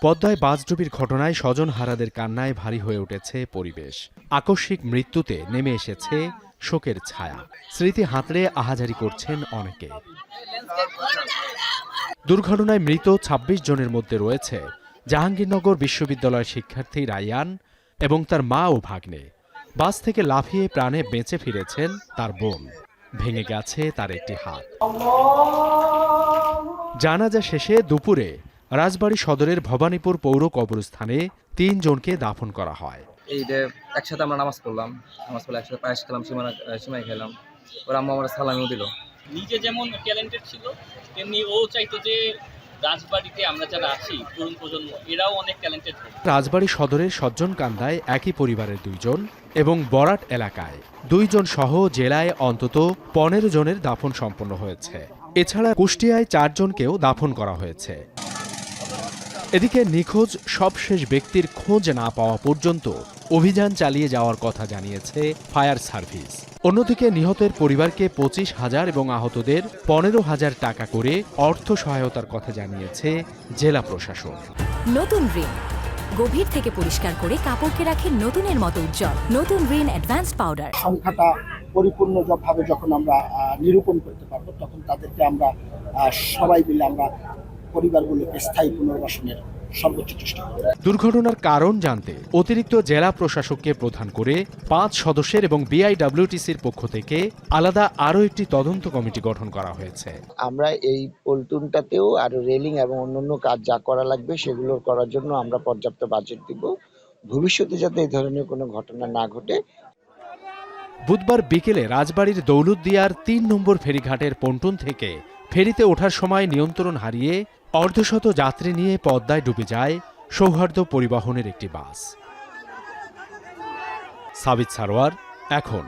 পদ্মায় বাসডুবির ঘটনায় স্বজনহারাদের কান্নায় ভারী হয়ে উঠেছে পরিবেশ। আকস্মিক মৃত্যুতে নেমে এসেছে শোকের ছায়া। স্মৃতি হাতড়ে আহাজারি করছেন অনেকে। দুর্ঘটনায় মৃত ২৬ জনের মধ্যে রয়েছে জাহাঙ্গীরনগর বিশ্ববিদ্যালয়ের শিক্ষার্থী রায়্যান এবং তার মা ও ভাগ্নে। বাস থেকে লাফিয়ে প্রাণে বেঁচে ফিরেছেন তার বোন। ভেঙে গেছে তার একটি হাত। জানাজা শেষে দুপুরে রাজবাড়ী সদরের ভবানীপুর পৌর কবরস্থানে ৩ জনকে দাফন করা হয়। এই যে একসাথে আমরা নামাজ পড়লাম, একসাথে পায়েস খেলাম, সিমাই খেলাম। ওর আম্মা আমার সালামিও দিল। নিজে যেমন ট্যালেন্টেড ছিল, তেমনি ও চাইতো যে রাজবাড়িতে আমরা যারা আছি তরুণ প্রজন্ম এরাও অনেক ট্যালেন্টেড। রাজবাড়ী সদরের সজ্জনকান্দায় একই পরিবারের ২ জন এবং বরাট এলাকায় ২ জন সহ জেলায় অন্তত ১৫ জনের দাফন সম্পন্ন হয়েছে। এছাড়া কুষ্টিয়ায় ৪ জনকেও দাফন করা হয়েছে। এদিকে নিখোঁজ সবশেষ ব্যক্তির খোঁজ না পাওয়া পর্যন্ত অভিযান চালিয়ে যাওয়ার কথা জানিয়েছে ফায়ার সার্ভিস। অন্যদিকে নিহতের পরিবারকে ২৫,০০০ এবং আহতদের ১৫,০০০ টাকা করে অর্থ সহায়তার কথা জানিয়েছে জেলা প্রশাসন। নতুন রিন গভীর থেকে পরিষ্কার করে কাপড়কে রাখে নতুনের মতো উজ্জ্বল। নতুন রিন অ্যাডভান্সড পাউডার। সংখ্যাটা পরিপূর্ণভাবে যখন আমরা নিরূপণ করতে পারবো, তখন তাদেরকে আমরা সবাই মিলে আমরা পরিবারগুলোকে স্থায়ী পুনর্বাসনের সর্বোচ্চ চেষ্টা করব। দুর্ঘটনার কারণ জানতে অতিরিক্ত জেলা প্রশাসককে প্রধান করে ৫ সদস্যের এবং বিআইডব্লিউটিসির পক্ষ থেকে আলাদা আরও একটি তদন্ত কমিটি গঠন করা হয়েছে। আমরা এই পল্টনটাতেও আরো রেলিং এবং অন্যান্য কাজ যা করা লাগবে সেগুলো করার জন্য আমরা পর্যাপ্ত বাজেট দিব, ভবিষ্যতে যাতে এই ধরনের কোনো ঘটনা না ঘটে। বুধবার বিকেলে রাজবাড়ীর দৌলতদিয়ার ৩ নম্বর ফেরিঘাটের পন্টন থেকে ফেরিতে ওঠার সময় নিয়ন্ত্রণ হারিয়ে অর্ধশত যাত্রী নিয়ে পদ্মায় ডুবে যায় সৌহার্দ্য পরিবহনের একটি বাস। সাবিত সারোয়ার, এখন।